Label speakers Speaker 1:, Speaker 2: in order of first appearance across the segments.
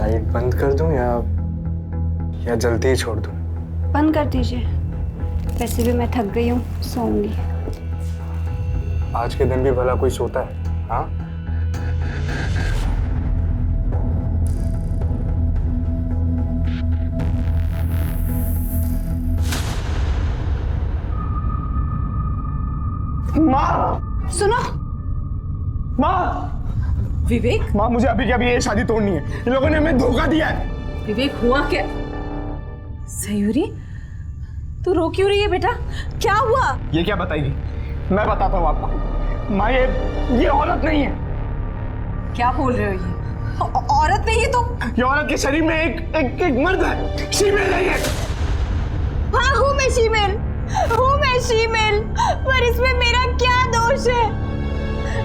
Speaker 1: Light बंद कर दूं या जल्दी ही छोड़ दूं?
Speaker 2: बंद कर दीजिए, वैसे भी मैं थक गई हूँ, सोऊंगी।
Speaker 1: आज के दिन भी भला कोई सोता है? हाँ,
Speaker 3: माँ!
Speaker 2: सुनो
Speaker 3: माँ!
Speaker 4: विवेक,
Speaker 3: माँ, मुझे अभी के अभी ये शादी तोड़नी है। इन लोगों ने हमें धोखा दिया है।
Speaker 4: विवेक हुआ क्या? सयूरी, तू रो क्यों रही है बेटा? क्या हुआ?
Speaker 3: ये क्या बताएगी? मैं बताता हूँ आपको। माँ, ये औरत नहीं है।
Speaker 4: क्या बोल रहे हो ये? औरत नहीं है तो?
Speaker 3: ये औरत के शरीर में एक मर्द है। शीमेल है ये।
Speaker 2: हाँ, हूँ मैं शीमेल, पर इसमें मेरा क्या दोष है?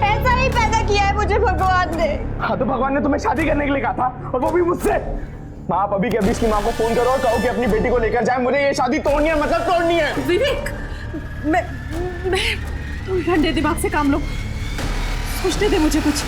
Speaker 2: ऐसा ही पैदा किया है मुझे भगवान ने।
Speaker 3: हाँ, तो भगवान ने तुम्हें शादी करने के लिए कहा था, और वो भी मुझसे। माँ, आप अभी के अभी इसकी माँ को फोन करो और कहो कि अपनी बेटी को लेकर जाए। मुझे ये शादी तोड़नी है, मतलब तोड़नी है।
Speaker 4: विवेक, मैं तुम ठंडे दिमाग से काम लो, सोचने दे मुझे कुछ।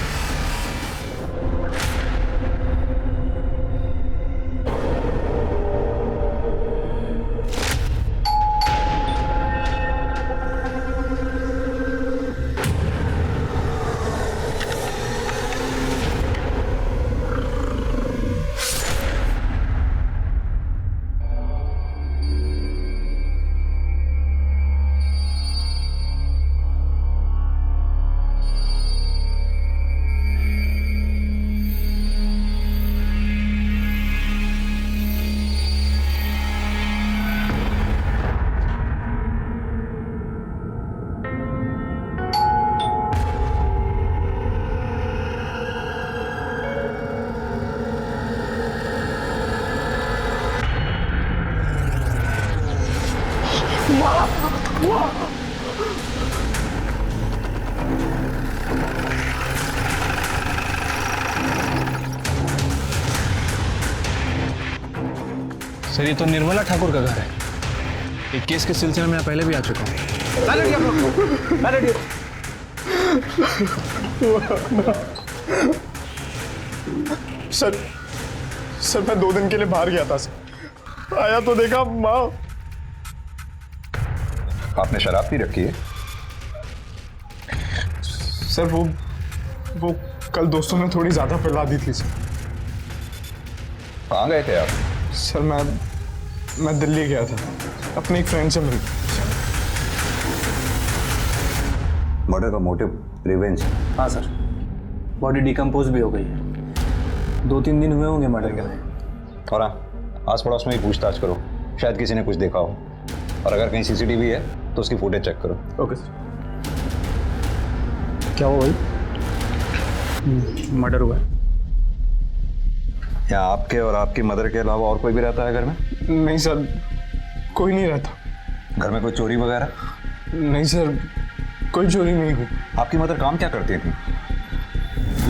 Speaker 1: सर ये तो निर्मला ठाकुर का घर है। एक केस के सिलसिले में मैं पहले भी आ चुका हूँ।
Speaker 3: सर मैं 2 दिन के लिए बाहर गया था सर। आया तो देखा माँ।
Speaker 5: आपने शराब पी रखी है?
Speaker 3: सर वो कल दोस्तों ने थोड़ी ज्यादा पिला दी थी सर।
Speaker 5: कहाँ गए थे आप?
Speaker 3: सर मैं दिल्ली गया था, अपने एक फ्रेंड से मिल।
Speaker 5: मर्डर का मोटिव रिवेंज?
Speaker 1: हाँ सर, बॉडी डिकम्पोज भी हो गई है। 2-3 दिन हुए होंगे मर्डर के।
Speaker 5: और हाँ, आस पड़ोस में ही पूछताछ करो, शायद किसी ने कुछ देखा हो। और अगर कहीं सीसीटीवी है तो उसकी फुटेज चेक करो।
Speaker 1: Okay sir. क्या हुआ भाई? मर्डर हुआ है।
Speaker 5: यहाँ आपके और आपकी मदर के अलावा और कोई भी रहता है घर में?
Speaker 3: नहीं सर, कोई नहीं रहता।
Speaker 5: घर में कोई चोरी वगैरह?
Speaker 3: नहीं सर, कोई चोरी नहीं हुई।
Speaker 5: आपकी मदर काम क्या करती थी?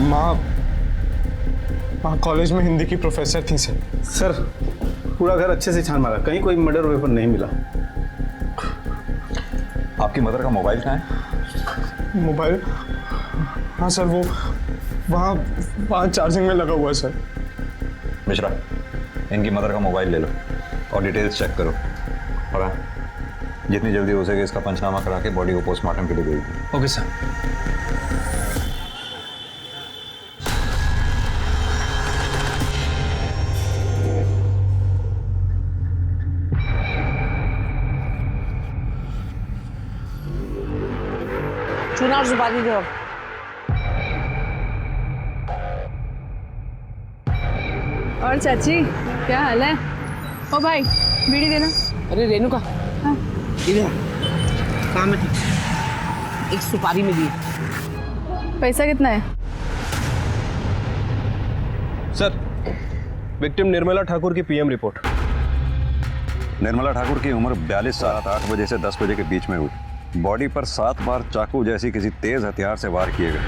Speaker 3: माँ कॉलेज में हिंदी की प्रोफेसर थी सर।
Speaker 6: सर पूरा घर अच्छे से छान मारा, कहीं कोई मर्डर वेपन नहीं मिला।
Speaker 5: आपकी मदर का मोबाइल कहाँ है?
Speaker 3: मोबाइल? हाँ सर, वो वहाँ चार्जिंग में लगा हुआ है सर।
Speaker 5: मिश्रा, इनकी मदर का मोबाइल ले लो और डिटेल्स चेक करो। और हाँ, जितनी जल्दी हो सके इसका पंचनामा करा के बॉडी को पोस्टमार्टम के लिए भेज दो।
Speaker 1: Okay sir.
Speaker 4: चुनाव सुपारी दो।
Speaker 7: और चाची क्या हाल है? ओ भाई बीड़ी देना।
Speaker 4: अरे रेणुका,
Speaker 7: हाँ।
Speaker 4: इधर काम है, एक सुपारी में दी।
Speaker 7: पैसा कितना है?
Speaker 8: सर, विक्टिम निर्मला ठाकुर की पीएम रिपोर्ट।
Speaker 5: निर्मला ठाकुर की उम्र 42 साल, 8 बजे से 10 बजे के बीच में हुई। बॉडी पर 7 बार चाकू जैसी किसी तेज हथियार से वार किए गए।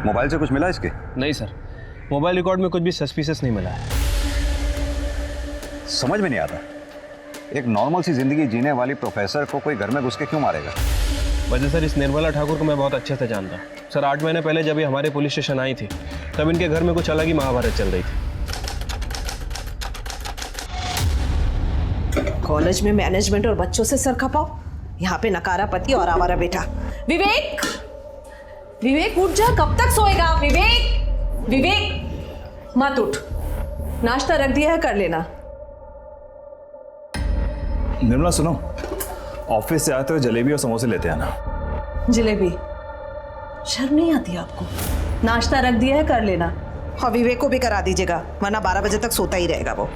Speaker 5: मोबाइल से कुछ मिला इसके?
Speaker 8: नहीं सर, मोबाइल रिकॉर्ड में कुछ भी सस्पिशियस नहीं मिला है।
Speaker 5: समझ में नहीं आता, एक नॉर्मल सी जिंदगी जीने वाली प्रोफेसर को कोई घर में घुस के क्यों मारेगा?
Speaker 8: वजह सर, इस निर्मला ठाकुर को मैं बहुत अच्छे से जानता हूँ। सर 8 महीने पहले जब ये हमारे पुलिस स्टेशन आई थी तब इनके घर में कुछ अलग ही महाभारत चल रही थी।
Speaker 4: कॉलेज में मैनेजमेंट और बच्चों से सर खपाओ, यहाँ पे नकारा पति और आवारा बेटा। विवेक, विवेक उठ जा, कब तक सोएगा? विवेक, विवेक मत उठ, नाश्ता रख दिया है, कर लेना।
Speaker 9: निर्मला सुनो, ऑफिस से आते हुए जलेबी और समोसे लेते आना।
Speaker 4: जलेबी? शर्म नहीं आती आपको? नाश्ता रख दिया है, कर लेना। और विवेक को भी करा दीजिएगा, वरना 12 बजे तक सोता ही रहेगा वो।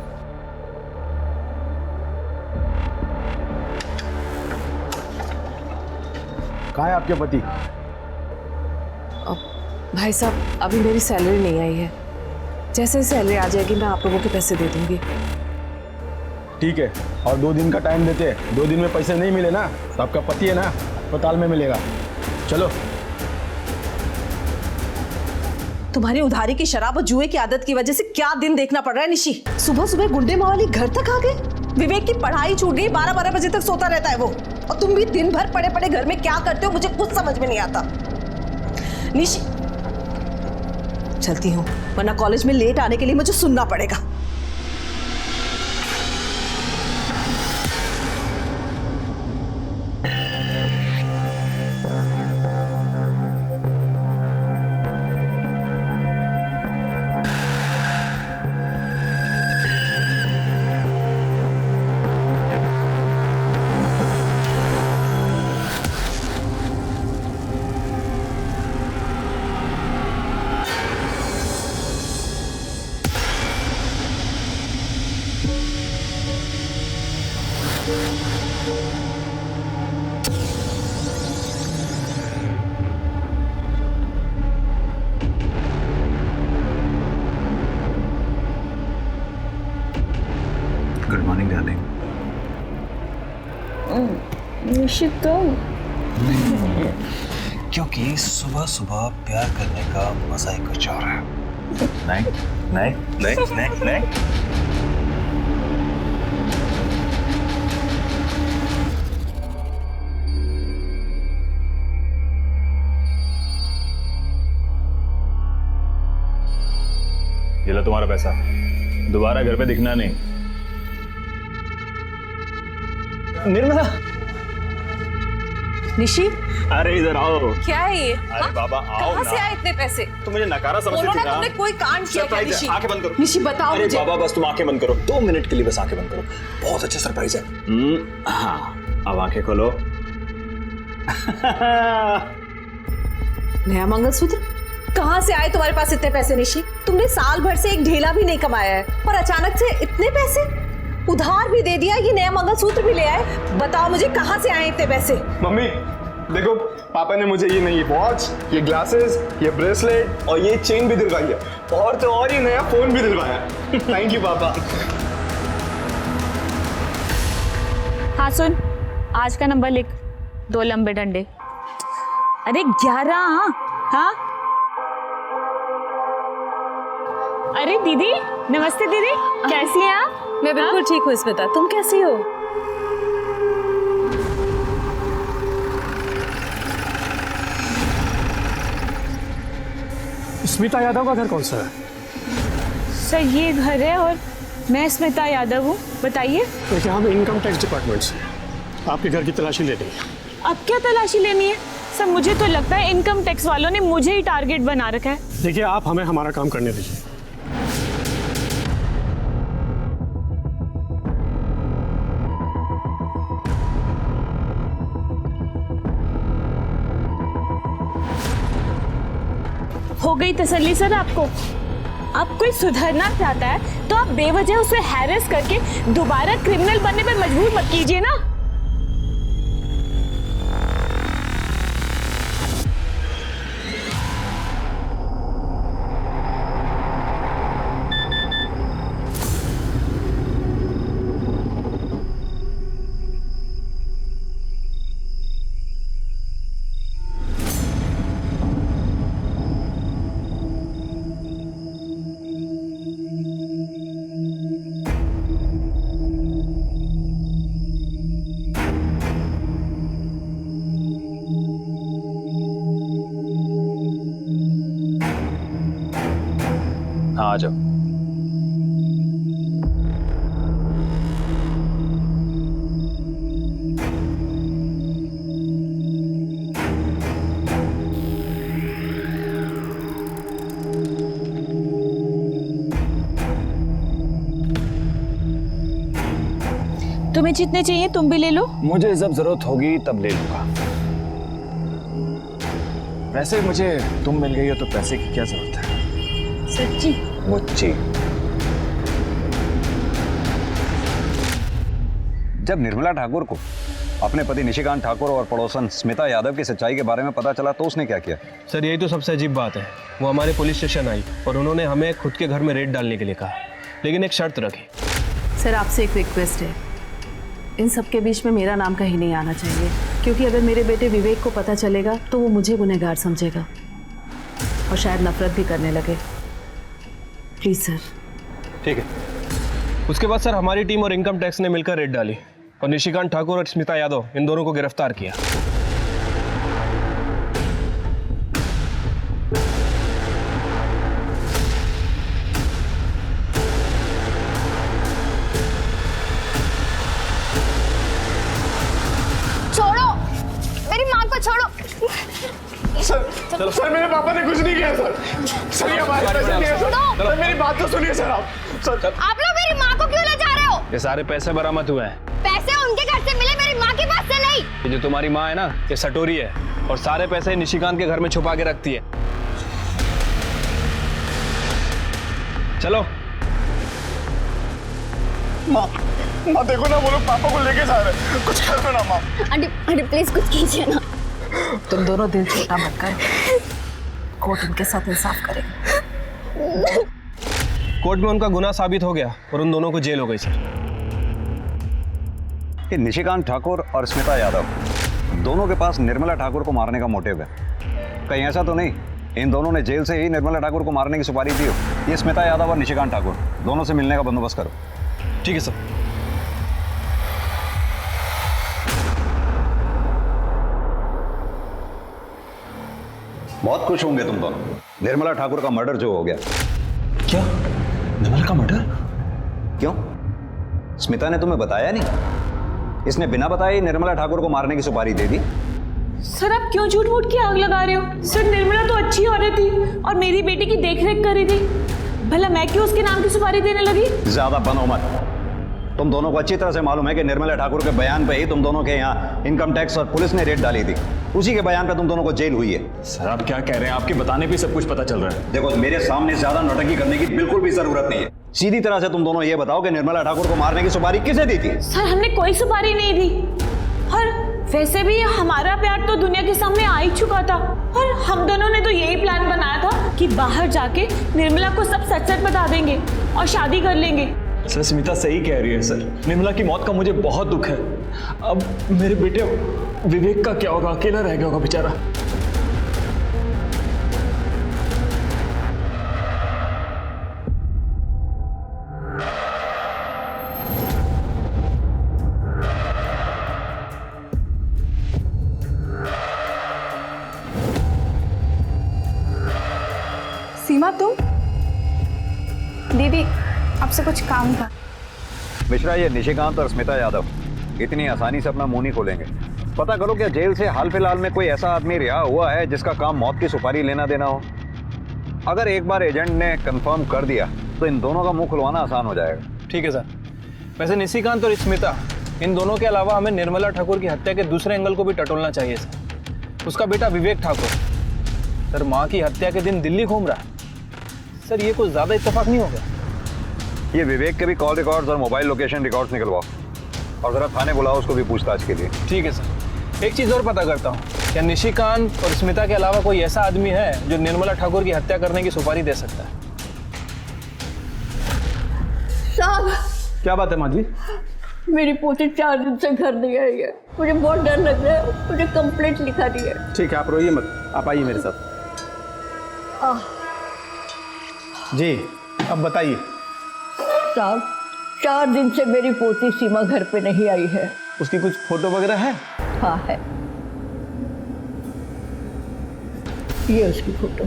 Speaker 3: कहाँ है आपके पति?
Speaker 4: भाई साहब, अभी मेरी सैलरी नहीं आई है, जैसे सैलरी आ जाएगी मैं आप लोगों के पैसे दे दूंगी।
Speaker 3: ठीक है, और 2 दिन का टाइम देते हैं। 2 दिन में पैसे नहीं मिले ना तो आपका पति है ना अस्पताल में मिलेगा। चलो।
Speaker 4: तुम्हारी उधारी की शराब और जुए की आदत की वजह से क्या दिन देखना पड़ रहा है निशी। सुबह सुबह गुंडे मावाली घर तक आ गए। विवेक की पढ़ाई छूट गई, 12-12 बजे तक सोता रहता है वो, और तुम भी दिन भर पड़े पड़े घर में क्या करते हो मुझे कुछ समझ में नहीं आता। निशी, चलती हूँ, वरना कॉलेज में लेट आने के लिए मुझे सुनना पड़ेगा।
Speaker 9: Good morning darling. क्योंकि सुबह सुबह प्यार करने का मजा ही कुछ और है। नहीं नहीं नहीं नहीं नहीं। ये लो तुम्हारा पैसा, दोबारा घर पे दिखना नहीं।
Speaker 3: निर्मला,
Speaker 4: निशी,
Speaker 9: अरे इधर आओ।
Speaker 4: क्या है ये?
Speaker 9: अरे बाबा आओ
Speaker 4: कहाँ
Speaker 9: ना।
Speaker 4: से आए इतने पैसे?
Speaker 9: तुम मुझे नकारा समझती
Speaker 4: बोलो
Speaker 9: थी
Speaker 4: ना,
Speaker 9: ना।
Speaker 4: तुमने कोई कांड किया क्या? निशी,
Speaker 9: आंखें बंद करो।
Speaker 4: निशी बताओ
Speaker 9: अरे
Speaker 4: मुझे।
Speaker 9: बाबा बस तुम आंखें बंद करो, 2 मिनट के लिए बस आंखें बंद करो। बहुत अच्छा सरप्राइज है। हाँ, अब आंखें खोलो।
Speaker 4: नया मंगलसूत्र? कहाँ से आए तुम्हारे पास इतने पैसे निशी? तुमने साल भर से एक ढेला भी नहीं कमाया है और अचानक से इतने पैसे? उधार भी दे दिया, ये नया मंगलसूत्र भी ले आए। बताओ मुझे कहाँ से आए इतने पैसे?
Speaker 3: मम्मी देखो, पापा ने मुझे ये नई वॉच, ये ग्लासेस, ये ब्रेसलेट और ये चेन भी दिलवाई है, और तो और ये नया फोन भी दिलवाया। थैंक यू पापा।
Speaker 2: हाँ सुन, आज का नंबर लिख, 2 लंबे डंडे। अरे 11। हाँ अरे दीदी, नमस्ते दीदी, कैसी हैं आप?
Speaker 4: मैं बिल्कुल ठीक हूँ स्मिता, तुम कैसी हो?
Speaker 10: स्मिता यादव का घर कौन सा है?
Speaker 2: सर ये घर है और मैं स्मिता यादव हूँ। बताइए।
Speaker 10: देखिए, हम इनकम टैक्स डिपार्टमेंट से आपके घर की तलाशी लेनी है।
Speaker 2: अब क्या तलाशी लेनी है? सर मुझे तो लगता है इनकम टैक्स वालों ने मुझे ही टारगेट बना रखा है।
Speaker 10: देखिए, आप हमें हमारा काम करने दीजिए।
Speaker 2: हो गई तसल्ली सर आपको? अब कोई सुधरना चाहता है तो आप बेवजह उसे हैरेस करके दोबारा क्रिमिनल बनने पर मजबूर मत कीजिए ना।
Speaker 9: हाँ आ जाओ।
Speaker 2: तुम्हें जितने चाहिए तुम भी ले लो।
Speaker 9: मुझे जब जरूरत होगी तब ले लूंगा। वैसे मुझे तुम मिल गई हो तो पैसे की क्या जरूरत है?
Speaker 2: सच्ची?
Speaker 9: मुझे
Speaker 5: जब निर्मला ठाकुर को अपने पति निशिकांत ठाकुर और पड़ोसन स्मिता यादव की सच्चाई के बारे में पता चला तो उसने क्या किया?
Speaker 8: सर यही तो सबसे अजीब बात है। वो हमारे पुलिस स्टेशन आई और उन्होंने हमें खुद के घर में रेड डालने के लिए कहा, लेकिन एक शर्त रखी।
Speaker 4: सर आपसे एक रिक्वेस्ट है, इन सब के बीच में मेरा नाम कहीं नहीं आना चाहिए, क्योंकि अगर मेरे बेटे विवेक को पता चलेगा तो वो मुझे गुनहगार समझेगा और शायद नफरत भी करने लगे। Please sir.
Speaker 8: ठीक है। उसके बाद सर हमारी टीम और इनकम टैक्स ने मिलकर रेड डाली और निशिकांत ठाकुर और स्मिता यादव इन दोनों को गिरफ्तार किया।
Speaker 2: छोड़ो मेरी माँ को, छोड़ो।
Speaker 3: सर मेरे पापा ने कुछ नहीं किया सर ये हमारे पैसे नहीं है सर। मेरी बात तो सुनिए सर। आप
Speaker 2: लोग मेरी माँ को क्यों ले जा रहे हो?
Speaker 8: ये सारे पैसे बरामद हुए हैं।
Speaker 2: पैसे उनके घर से मिले, मेरी माँ के पास से नहीं।
Speaker 8: ये जो तुम्हारी माँ है ना, ये सटोरी है और सारे पैसे निशिकांत के घर में छुपा के रखती है। चलो।
Speaker 3: माँ देखो ना, वो लोग पापा को लेके जा रहे हैं, कुछ कर दो ना माँ।
Speaker 2: आंटी प्लीज कुछ कीजिए ना।
Speaker 4: तुम दोनों दिल छोटा मत कर, कोर्ट उनके साथ इंसाफ करेगा।
Speaker 8: कोर्ट में उनका गुनाह साबित हो गया और उन दोनों को जेल हो गई सर।
Speaker 5: कि निशिकांत ठाकुर और स्मिता यादव दोनों के पास निर्मला ठाकुर को मारने का मोटिव है। कहीं ऐसा तो नहीं इन दोनों ने जेल से ही निर्मला ठाकुर को मारने की सुपारी दी हो? ये स्मिता यादव और निशिकांत ठाकुर दोनों से मिलने का बंदोबस्त करो।
Speaker 8: ठीक है सर।
Speaker 5: बहुत खुश होंगे तुम दोनों, निर्मला ठाकुर का मर्डर जो हो गया।
Speaker 9: क्या? निर्मला का मर्डर?
Speaker 5: क्यों, स्मिता ने तुम्हें बताया नहीं? इसने बिना बताए ही निर्मला ठाकुर को मारने की सुपारी दे दी।
Speaker 2: सर आप क्यों झूठ मूठ की आग लगा रहे हो? सर निर्मला तो अच्छी औरत थी और मेरी बेटी की देखरेख कर रही थी, भला मैं क्यों उसके नाम की सुपारी देने लगी?
Speaker 5: ज्यादा बनो मत। तुम दोनों को अच्छी तरह से मालूम है कि निर्मला ठाकुर के बयान पे ही तुम दोनों के यहाँ इनकम टैक्स और पुलिस ने रेड डाली थी। उसी के बयान पे तुम दोनों को जेल हुई है।
Speaker 9: सर आप क्या कह रहे हैं? आपके बताने पे सब कुछ पता चल रहा है।
Speaker 5: देखो मेरे सामने ज्यादा नौटंकी करने की बिल्कुल भी जरूरत नहीं है। सीधी तरह से तुम दोनों ये बताओ कि निर्मला ठाकुर को मारने की सुपारी किसे दी थी?
Speaker 2: सर हमने कोई सुपारी नहीं दी, और वैसे भी हमारा प्यार तो दुनिया के सामने आ ही चुका था, और हम दोनों ने तो यही प्लान बनाया था कि बाहर जाके निर्मला को सब सच सच बता देंगे और शादी कर लेंगे।
Speaker 9: सर स्मिता सही कह रही है सर, निर्मला की मौत का मुझे बहुत दुख है। अब मेरे बेटे विवेक का क्या होगा? अकेला रह गया होगा बेचारा।
Speaker 7: सीमा तुम? दीदी आपसे कुछ काम था।
Speaker 5: मिश्रा, ये निशिकांत और स्मिता यादव इतनी आसानी से अपना मुंह नहीं खोलेंगे। पता करो क्या जेल से हाल फिलहाल में कोई ऐसा आदमी रिहा हुआ है जिसका काम मौत की सुपारी लेना देना हो? अगर एक बार एजेंट ने कंफर्म कर दिया तो इन दोनों का मुंह खुलवाना आसान हो जाएगा।
Speaker 8: ठीक है सर। वैसे निशिकांत और स्मिता इन दोनों के अलावा हमें निर्मला ठाकुर की हत्या के दूसरे एंगल को भी टटोलना चाहिए सर। उसका बेटा विवेक ठाकुर सर माँ की हत्या के दिन दिल्ली घूम रहा है। सर ये कुछ ज्यादा इत्तेफाक नहीं हो गया?
Speaker 5: ये विवेक के भी कॉल रिकॉर्ड्स और मोबाइल लोकेशन रिकॉर्ड्स निकलवाओ और जरा थाने बुलाओ उसको भी पूछताछ के लिए।
Speaker 8: ठीक है सर। एक चीज और पता करता हूँ, क्या निशिकांत और स्मिता के अलावा कोई ऐसा आदमी है जो निर्मला ठाकुर की हत्या करने की सुपारी दे सकता है?
Speaker 6: साहब क्या बात है माँ जी?
Speaker 7: मेरी पोती 4 दिन से घर नहीं आई है, मुझे बहुत डर लग रहा है, मुझे कंप्लेंट लिखा दी है।
Speaker 6: ठीक है आप रोइए मत, आप आइए मेरे साथ। जी अब बताइए।
Speaker 7: साहब 4 दिन से मेरी पोती सीमा घर पे नहीं आई है।
Speaker 6: उसकी कुछ फोटो वगैरह है?
Speaker 7: हाँ है, ये उसकी फोटो।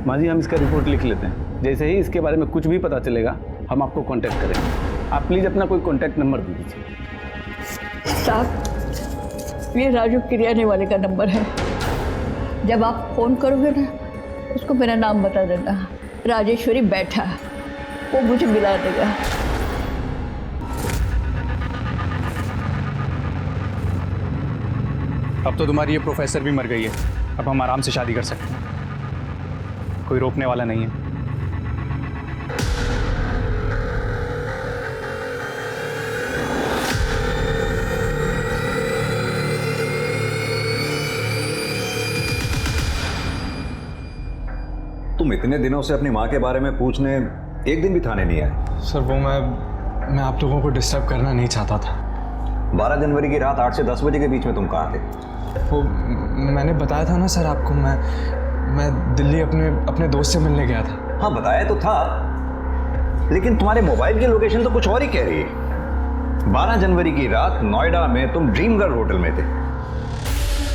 Speaker 6: माँ जी हम इसका रिपोर्ट लिख लेते हैं, जैसे ही इसके बारे में कुछ भी पता चलेगा हम आपको कांटेक्ट करेंगे। आप प्लीज अपना कोई कांटेक्ट नंबर दे दीजिए।
Speaker 7: साहब ये राजू किरियाने वाले का नंबर है, जब आप फोन करोगे ना उसको मेरा नाम बता देना, राजेश्वरी बैठा, वो मुझे मिला देगा।
Speaker 1: अब तो तुम्हारी ये प्रोफेसर भी मर गई है, अब हम आराम से शादी कर सकते हैं, कोई रोकने वाला नहीं है।
Speaker 5: तुम इतने दिनों से अपनी माँ के बारे में पूछने एक दिन भी थाने नहीं आए।
Speaker 9: सर वो मैं आप लोगों को डिस्टर्ब करना नहीं चाहता था।
Speaker 5: 12 जनवरी की रात 8 से 10 बजे के बीच में तुम कहाँ थे?
Speaker 9: वो मैंने बताया था ना सर आपको, मैं दिल्ली अपने दोस्त से मिलने गया था।
Speaker 5: हाँ बताया तो था, लेकिन तुम्हारे मोबाइल की लोकेशन तो कुछ और ही कह रही है। 12 जनवरी की रात नोएडा में तुम ड्रीम गर्ल होटल में थे।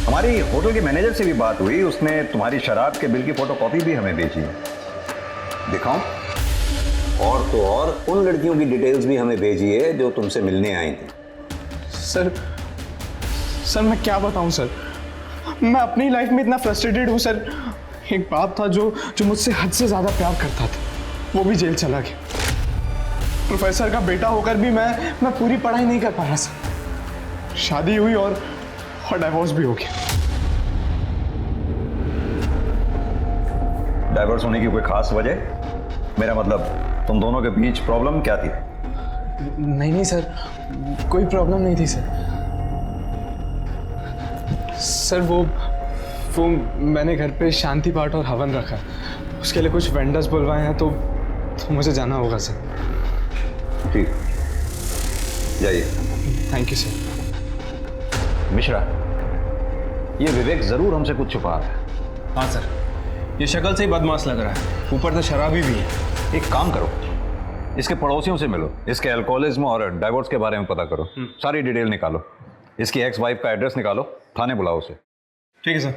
Speaker 5: हमारी होटल के मैनेजर से भी बात हुई, उसने तुम्हारी शराब के बिल की फोटोकॉपी भी हमें भेजी है। दिखाऊं? और तो और उन लड़कियों की डिटेल्स भी हमें भेजी है जो तुमसे मिलने आई थी।
Speaker 9: सर मैं क्या बताऊं सर, मैं अपनी लाइफ में इतना फ्रस्ट्रेटेड हूं सर। एक बाप था जो मुझसे हद से ज्यादा प्यार करता था, वो भी जेल चला गया। प्रोफेसर का बेटा होकर भी मैं पूरी पढ़ाई नहीं कर पा रहा सर। शादी हुई और डाइवोर्स भी हो गया।
Speaker 5: डाइवोर्स होने की कोई खास वजह? मेरा मतलब तुम दोनों के बीच प्रॉब्लम क्या थी?
Speaker 9: नहीं सर, कोई प्रॉब्लम नहीं थी सर। सर वो मैंने घर पे शांति पाठ और हवन रखा, उसके लिए कुछ वेंडर्स बुलवाए हैं, तो मुझे जाना होगा सर।
Speaker 5: ठीक, जाइए।
Speaker 9: Thank you sir.
Speaker 5: मिश्रा, ये विवेक जरूर हमसे कुछ छुपा रहा है।
Speaker 8: हाँ सर, ये शक्ल से ही बदमाश लग रहा है, ऊपर से शराबी भी है।
Speaker 5: एक काम करो, इसके पड़ोसियों से मिलो, इसके अल्कोहलिज्म और डाइवोर्स के बारे में पता करो, सारी डिटेल निकालो, इसकी एक्स वाइफ का एड्रेस निकालो, थाने बुलाओ उसे।
Speaker 8: ठीक है सर।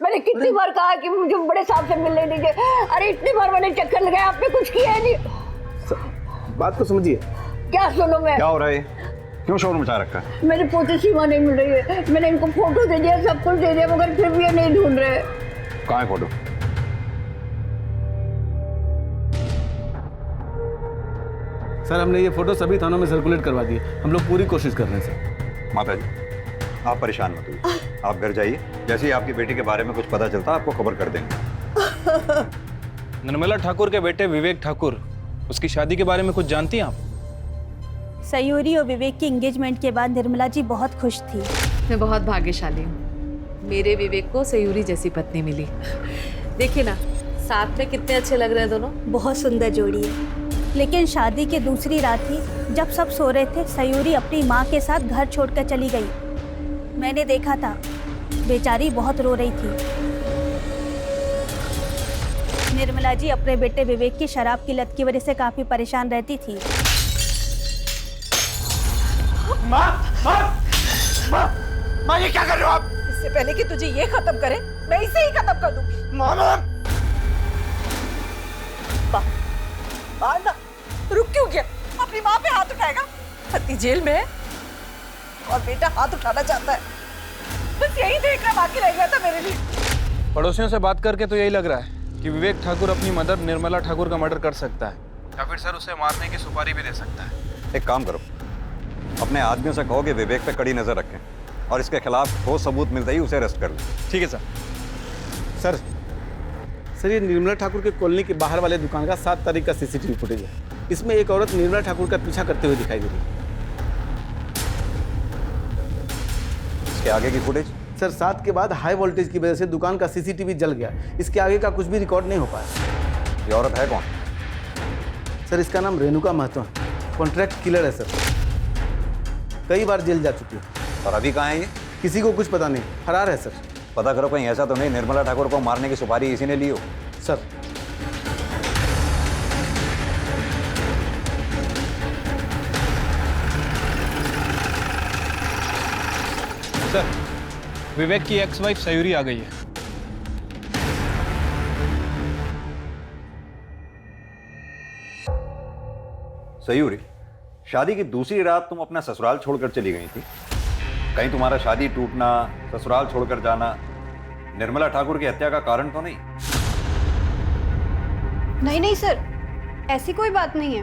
Speaker 7: मैंने कितनी बार कहा कि मुझे बड़े साहब से मिलने दीजिए, अरे इतनी बार मैंने चक्कर लगाया, आपने कुछ किया है नहीं।
Speaker 6: बात को समझिए।
Speaker 7: क्या सुनो मैं,
Speaker 5: क्या हो रहा है? क्यों शोर मचा रखा है?
Speaker 7: मेरी पोती सीमा नहीं मिल रही है। मैंने इनको फोटो दे दिया, सब कुछ दे दिया, मगर फिर भी ये नहीं ढूंढ रहे।
Speaker 5: कहाँ है फोटो?
Speaker 6: सर हमने ये फोटो सभी थानों में सर्कुलेट करवा दिए, हम लोग पूरी कोशिश कर रहे हैं सर।
Speaker 5: माता जी, आप परेशान मत होइए, आप घर जाइए, जैसे ही आपकी बेटी के बारे में कुछ पता चलता आपको खबर कर देंगे।
Speaker 8: निर्मला ठाकुर के बेटे विवेक ठाकुर, उसकी शादी के बारे में कुछ जानती हैं आप?
Speaker 11: सयूरी और विवेक की एंगेजमेंट के बाद निर्मला जी बहुत खुश थी।
Speaker 12: मैं बहुत भाग्यशाली हूँ, मेरे विवेक को सयूरी जैसी पत्नी मिली। देखिए ना, साथ में कितने अच्छे लग रहे हैं दोनों।
Speaker 11: बहुत सुंदर जोड़ी है। लेकिन शादी की दूसरी रात ही जब सब सो रहे थे, सयूरी अपनी माँ के साथ घर छोड़कर चली गई। मैंने देखा था, बेचारी बहुत रो रही थी। निर्मला जी अपने बेटे विवेक की शराब की लत की वजह से काफी परेशान रहती थी।
Speaker 3: माँ ये क्या कर रहे हो आप?
Speaker 4: इससे पहले कि तुझे ये खत्म करे, मैं इसे ही खत्म कर दूंगी।
Speaker 3: मामा
Speaker 4: ना, रुक क्यों गया? अपनी माँ पे हाथ उठाएगा? पति जेल में है और बेटा हाथ उठाना चाहता है। बस यही देखना बाकी रह गया था मेरे लिए।
Speaker 8: पड़ोसियों से बात करके तो यही लग रहा है कि विवेक ठाकुर अपनी मदर निर्मला ठाकुर का मर्डर कर सकता है, या फिर सर उसे मारने की सुपारी भी दे सकता है।
Speaker 5: एक काम करो, अपने आदमियों से कहो कि विवेक पे कड़ी नजर रखें और इसके खिलाफ ठोस सबूत मिलते ही उसे अरेस्ट कर लें।
Speaker 8: ठीक है सर।
Speaker 6: सर ये निर्मला ठाकुर के कॉलोनी के बाहर वाले दुकान का 7 तारीख का सीसीटीवी फुटेज है। इसमें एक औरत निर्मला ठाकुर का पीछा करते हुए दिखाई दे रही है।
Speaker 5: इसके आगे की फुटेज?
Speaker 6: सर 7 के बाद हाई वोल्टेज की वजह से दुकान का सीसीटीवी जल गया, इसके आगे का कुछ भी रिकॉर्ड नहीं हो पाया।
Speaker 5: ये औरत है कौन?
Speaker 6: सर इसका नाम रेणुका महतो है, कॉन्ट्रैक्ट किलर है सर, कई बार जेल जा चुकी है।
Speaker 5: और अभी कहाँ है ये?
Speaker 6: किसी को कुछ पता नहीं, फरार है सर।
Speaker 5: पता करो कहीं ऐसा तो नहीं निर्मला ठाकुर को मारने की सुपारी इसी ने ली हो।
Speaker 6: सर
Speaker 8: सर विवेक की एक्स वाइफ सयूरी आ गई है।
Speaker 5: सयूरी, शादी की दूसरी रात तुम अपना ससुराल छोड़कर चली गई थी, कहीं तुम्हारा शादी टूटना, ससुराल छोड़कर जाना निर्मला ठाकुर की हत्या का कारण तो नहीं?
Speaker 13: नहीं सर, ऐसी कोई बात नहीं है।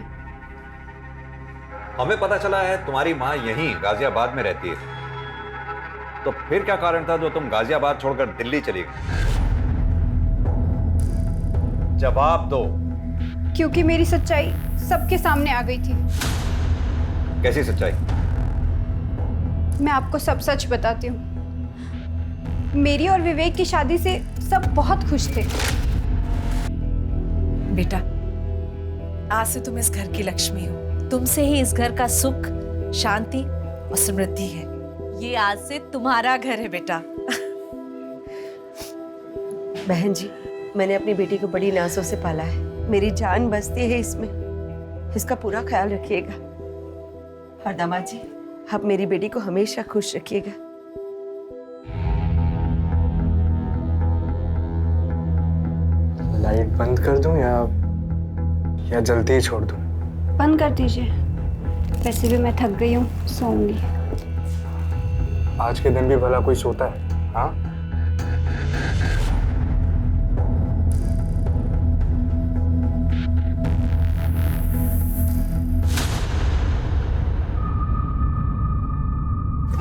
Speaker 5: हमें पता चला है तुम्हारी माँ यहीं गाजियाबाद में रहती है। तो फिर क्या कारण था जो तुम गाजियाबाद छोड़कर दिल्ली चली गई? जवाब दो।
Speaker 13: क्योंकि मेरी सच्चाई सबके सामने आ गई थी।
Speaker 5: कैसी सच्चाई?
Speaker 13: मैं आपको सब सच बताती हूँ। मेरी और विवेक की शादी से सब बहुत खुश थे।
Speaker 12: बेटा, आज से तुम इस घर की लक्ष्मी हो। तुमसे ही इस घर का सुख, शांति और समृद्धि है। ये आज से तुम्हारा घर है बेटा।
Speaker 14: बहन जी, मैंने अपनी बेटी को बड़ी नाजों से पाला है। मेरी जान बसती है इसमें। इसका पूरा ख्याल रखिएगा। और दामाद जी, आप मेरी बेटी को हमेशा खुश रखिएगा।
Speaker 9: लाइट बंद कर दूं या जल्दी ही छोड़ दूं?
Speaker 13: बंद कर दीजिए। वैसे भी मैं थक गई हूँ, सोऊंगी।
Speaker 9: आज के दिन भी भला कोई सोता है? हाँ,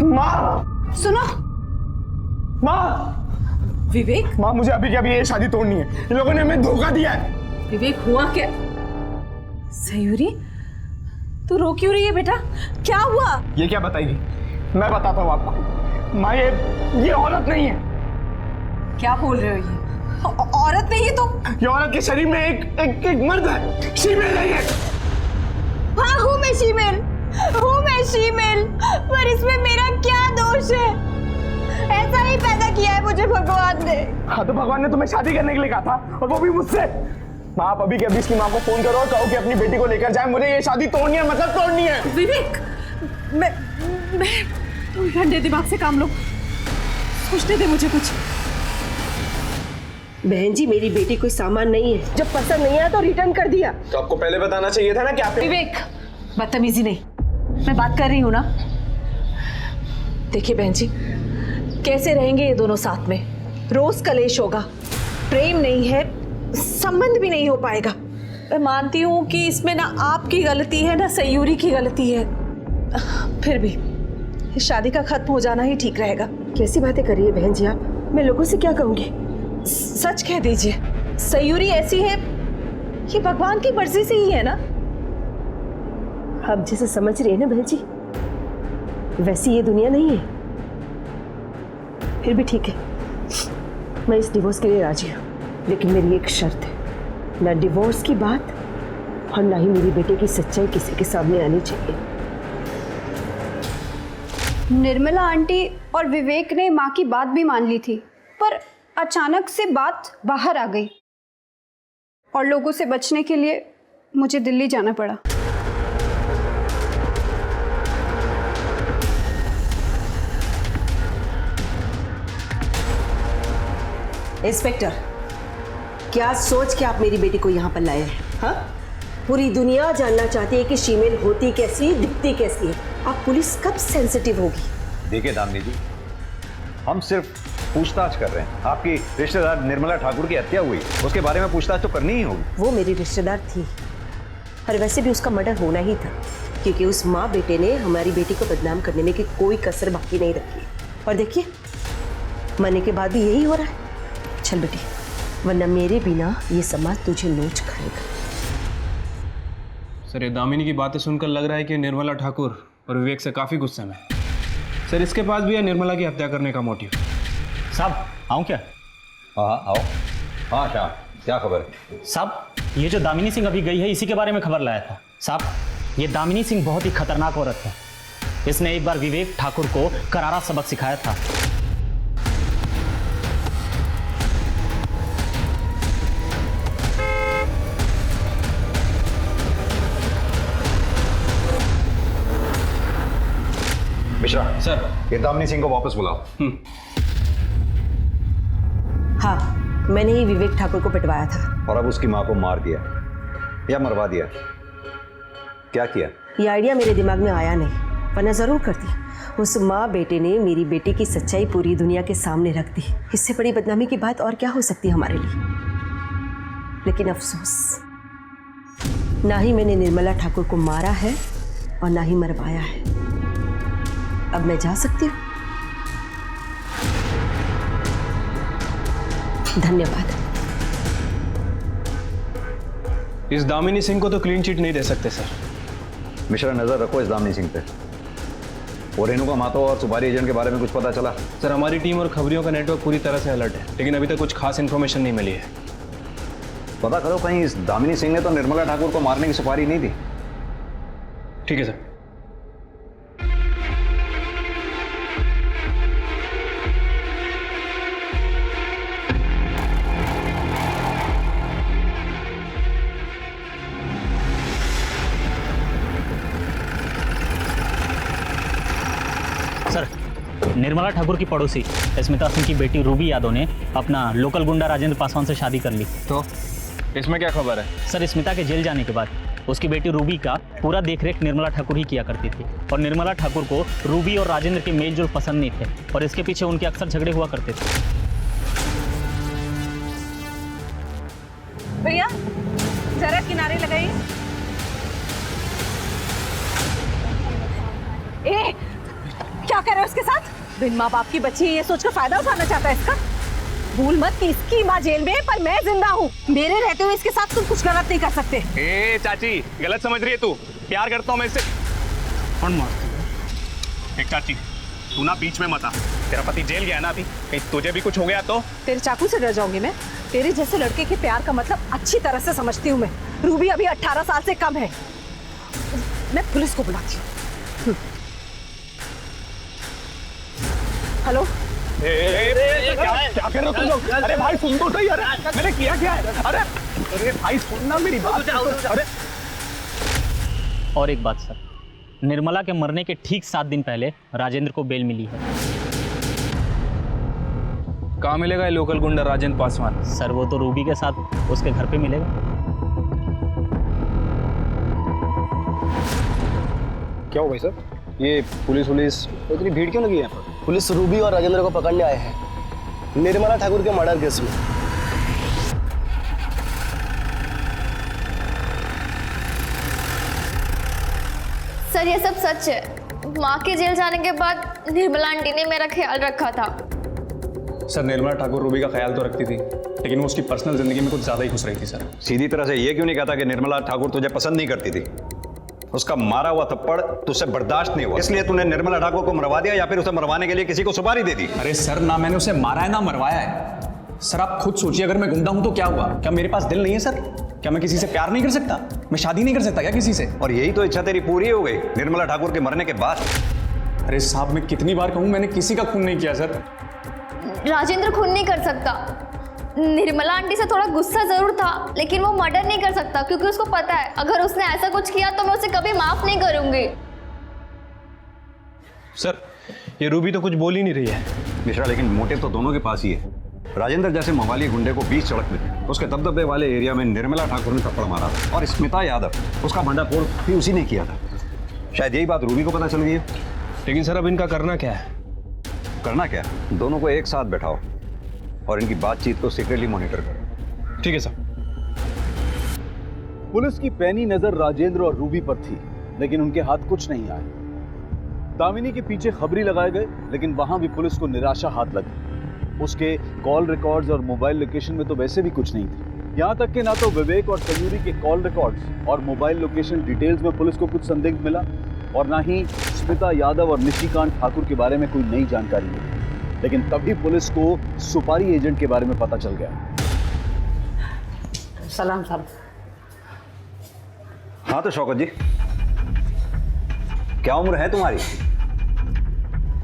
Speaker 9: माँ
Speaker 13: सुनो।
Speaker 9: माँ,
Speaker 12: विवेक,
Speaker 9: माँ मुझे अभी के अभी ये शादी तोड़नी है। इन लोगों ने हमें धोखा दिया है।
Speaker 12: विवेक हुआ क्या? सयूरी, तू रो क्यों रही है बेटा? क्या हुआ?
Speaker 9: ये क्या बताएगी? मैं बताता हूँ आपको। माँ, ये औरत नहीं है।
Speaker 12: क्या बोल रहे हो? ये औरत नहीं है तो?
Speaker 9: ये औरत के शरीर में एक मर्द है। शीमेल नहीं है।
Speaker 2: हाँ, हूँ मैं शीमेल, पर इसमें मेरा क्या दोष है? ऐसा ही पैदा किया है मुझे भगवान ने।
Speaker 9: हाँ, तो भगवान ने तुम्हें शादी करने के लिए कहा था, और वो भी मुझसे। माँ, आप अभी के अभी इसकी माँ को फोन करो और कहो कि अपनी बेटी को लेकर जाए। मुझे ये शादी तोड़नी है, मतलब तोड़नी है।
Speaker 12: विवेक, मैं तुम ठंडे दिमाग से काम लो। सोचने दे मुझे कुछ।
Speaker 14: बहन जी, मेरी बेटी कोई सामान नहीं है। जब पसंद नहीं आया तो रिटर्न कर दिया।
Speaker 3: तो आपको पहले बताना चाहिए था ना कि आप।
Speaker 4: विवेक, बदतमीजी नहीं, मैं बात कर रही हूँ ना। देखिए बहन जी, कैसे रहेंगे ये दोनों साथ में? रोज कलेश होगा, प्रेम नहीं है, संबंध भी नहीं हो पाएगा। मैं मानती हूँ कि इसमें ना आपकी गलती है ना सयूरी की गलती है, फिर भी इस शादी का खत्म हो जाना ही ठीक रहेगा।
Speaker 14: कैसी बातें कर रही है बहन जी आप? मैं लोगों से क्या कहूँगी?
Speaker 4: सच कह दीजिए, सयूरी ऐसी है, ये भगवान की मर्जी से ही है ना।
Speaker 14: आप जैसे समझ रही है ना बहन जी, वैसी ये दुनिया नहीं है। फिर भी ठीक है, मैं इस डिवोर्स के लिए राजी हूँ, लेकिन मेरी एक शर्त है। ना डिवोर्स की बात और ना ही मेरी बेटे की सच्चाई किसी के सामने आनी चाहिए।
Speaker 13: निर्मला आंटी और विवेक ने माँ की बात भी मान ली थी, पर अचानक से बात बाहर आ गई और लोगों से बचने के लिए मुझे दिल्ली जाना पड़ा।
Speaker 14: इंस्पेक्टर, क्या सोच के आप मेरी बेटी को यहाँ पर लाए हैं? हाँ, पूरी दुनिया जानना चाहती है कि शीमेल होती कैसी, दिखती कैसी है। आप पुलिस कब सेंसिटिव होगी?
Speaker 5: देखिए दामिनी जी, हम सिर्फ पूछताछ कर रहे हैं। आपकी रिश्तेदार निर्मला ठाकुर की हत्या हुई, उसके बारे में पूछताछ तो करनी ही होगी।
Speaker 14: वो मेरी रिश्तेदार थी, और वैसे भी उसका मर्डर होना ही था, क्योंकि उस माँ बेटे ने हमारी बेटी को बदनाम करने में की कोई कसर बाकी नहीं रखी। और देखिए, मरने के बाद भी यही हो रहा है। चल बेटी, वरना मेरे बिना ये समाज तुझे नोच खाएगा।
Speaker 8: सर, ये दामिनी की बातें सुनकर लग रहा है कि निर्मला ठाकुर और विवेक से काफ़ी गुस्से में। सर, इसके पास भी है निर्मला की हत्या करने का मोटिव।
Speaker 6: साहब, आऊँ क्या?
Speaker 5: हाँ आओ। हाँ शाह, क्या खबर है?
Speaker 15: साहब, ये जो दामिनी सिंह अभी गई है, इसी के बारे में खबर लाया था। साहब, ये दामिनी सिंह बहुत ही खतरनाक औरत है। इसने एक बार विवेक ठाकुर को करारा सबक सिखाया था।
Speaker 5: मिश्रा
Speaker 8: सर,
Speaker 5: ये दामिनी सिंह को वापस बुलाओ।
Speaker 14: हाँ, मैंने ही विवेक ठाकुर को पिटवाया था।
Speaker 5: और अब उसकी माँ को मार दिया या मरवा दिया? क्या किया?
Speaker 14: ये आइडिया मेरे दिमाग में आया नहीं, वरना जरूर करती। उस माँ बेटे ने मेरी बेटी की सच्चाई पूरी दुनिया के सामने रख दी। इससे बड़ी बदनामी की बात और क्या हो सकती है हमारे लिए? लेकिन अफसोस, ना ही मैंने निर्मला ठाकुर को मारा है और ना ही मरवाया है। अब मैं जा सकती हूँ? धन्यवाद।
Speaker 8: इस दामिनी सिंह को तो क्लीन चिट नहीं दे सकते सर।
Speaker 5: मिश्रा, नजर रखो इस दामिनी सिंह पे। और रेणुका मातो और सुपारी एजेंट के बारे में कुछ पता चला?
Speaker 8: सर, हमारी टीम और खबरियों का नेटवर्क पूरी तरह से अलर्ट है, लेकिन अभी तक कुछ खास इन्फॉर्मेशन नहीं मिली है।
Speaker 5: पता करो, कहीं इस दामिनी सिंह ने तो निर्मला ठाकुर को मारने की सुपारी नहीं दी।
Speaker 8: ठीक है सर।
Speaker 15: सर, निर्मला ठाकुर की पड़ोसी स्मिता सिंह की बेटी रूबी यादव ने अपना लोकल गुंडा राजेंद्र पासवान से शादी कर ली।
Speaker 8: तो इसमें क्या खबर है?
Speaker 15: सर, स्मिता के जेल जाने के बाद उसकी बेटी रूबी का पूरा देखरेख निर्मला ठाकुर ही किया करती थी, और निर्मला ठाकुर को रूबी और राजेंद्र के मेलजोल पसंद नहीं थे, और इसके पीछे उनके अक्सर झगड़े हुआ करते थे।
Speaker 4: भैया जरा किनारे लगाइए। ए, क्या कर रहे हो उसके साथ? बिन माँ बाप की बच्ची ये सोचकर फायदा उठाना चाहता है इसका। भूल मत कि इसकी माँ जेल में है पर मैं जिंदा हूँ। मेरे रहते हुए इसके साथ तुम कुछ गलत नहीं कर सकते।
Speaker 3: ए चाची, गलत समझ रही है तू। प्यार करता हूँ मैं इससे।
Speaker 10: कौन मारती है?
Speaker 3: एक चाची, तू ना बीच में मत आ। तेरा पति जेल गया ना अभी, कहीं तुझे भी कुछ हो गया तो?
Speaker 4: तेरे चाकू से डर जाऊंगी मैं? तेरे जैसे लड़के के प्यार का मतलब अच्छी तरह से समझती हूँ मैं। रूबी अभी 18 साल से कम है। मैं पुलिस को बुलाती हूँ। हेलो,
Speaker 3: क्या कर रहे हो तुम लोग? अरे भाई सुन तो सही। अरे मैंने किया क्या है? अरे भाई सुनना मेरी बात। अरे
Speaker 15: और एक बात सर, निर्मला के मरने के ठीक 7 दिन पहले राजेंद्र को बेल मिली है।
Speaker 8: कहाँ मिलेगा ये लोकल गुंडा राजेंद्र पासवान?
Speaker 15: सर, वो तो रूबी के साथ उसके घर पे मिलेगा।
Speaker 10: क्या हो भाई साहब? ये पुलिस इतनी भीड़ क्यों लगी है यहाँ पर?
Speaker 16: पुलिस रूबी और राजेंद्र को पकड़ने आए हैं निर्मला ठाकुर के मर्डर केस में।
Speaker 17: सर, ये सब सच है। माँ के जेल जाने के बाद निर्मला आंटी ने मेरा ख्याल रखा था।
Speaker 1: सर, निर्मला ठाकुर रूबी का ख्याल तो रखती थी, लेकिन वो उसकी पर्सनल जिंदगी में कुछ ज्यादा ही खुश रही थी सर।
Speaker 5: सीधी तरह से ये क्यों नहीं कहता कि निर्मला ठाकुर तुझे पसंद नहीं करती थी? उसका मारा हुआ थप्पड़ तुझसे बर्दाश्त नहीं हुआ, इसलिए तूने निर्मला ठाकुर को मरवा दिया, या फिर उसे मरवाने के लिए किसी को सुपारी दे दी?
Speaker 1: अरे सर, ना मैंने उसे मारा है ना मरवाया है। सर, आप खुद सोचिए, अगर मैं गुंडा हूं तो क्या हुआ? क्या मेरे पास दिल नहीं है सर? क्या मैं किसी से प्यार नहीं कर सकता? मैं शादी नहीं कर सकता क्या किसी से?
Speaker 5: और यही तो इच्छा तेरी पूरी हो गई निर्मला ठाकुर के मरने के बाद?
Speaker 1: अरे साहब, मैं कितनी बार कहूं, मैंने किसी का खून नहीं किया सर।
Speaker 17: राजेंद्र खून नहीं कर सकता। निर्मला आंटी से थोड़ा गुस्सा जरूर था, लेकिन वो मर्डर नहीं कर सकता, क्योंकि उसको पता है अगर उसने ऐसा कुछ किया तो मैं उसे कभी माफ नहीं करूंगी।
Speaker 8: सर, ये रूबी तो कुछ बोल ही नहीं रही है।
Speaker 5: मिश्रा, लेकिन मोटिव तो दोनों के पास ही है। राजेंद्र जैसे मवाली गुंडे को बीच सड़क में उसके दबदबे वाले एरिया में निर्मला ठाकुर ने थप्पड़ मारा था, और स्मिता यादव उसका भंडाफोड़ भी उसी ने किया था। शायद यही बात रूबी को पता चल गई है।
Speaker 8: लेकिन सर, अब इनका करना क्या है?
Speaker 5: करना क्या? दोनों को एक साथ बैठाओ और इनकी बातचीत को सीक्रेटली मॉनिटर करो।
Speaker 8: ठीक है सर।
Speaker 6: पुलिस की पैनी नजर राजेंद्र और रूबी पर थी, लेकिन उनके हाथ कुछ नहीं आए। दामिनी के पीछे खबरी लगाए गए, लेकिन वहां भी पुलिस को निराशा हाथ लगी। उसके कॉल रिकॉर्ड्स और मोबाइल लोकेशन में तो वैसे भी कुछ नहीं था। यहाँ तक कि ना तो विवेक और सयूरी के कॉल रिकॉर्ड्स और मोबाइल लोकेशन डिटेल्स में पुलिस को कुछ संदिग्ध मिला, और ना ही स्मिता यादव और निशिकांत ठाकुर के बारे में कोई नई जानकारी मिली। लेकिन तभी पुलिस को सुपारी एजेंट के बारे में पता चल गया।
Speaker 4: सलाम साहब।
Speaker 5: हाँ तो शौकत जी, क्या उम्र है तुम्हारी?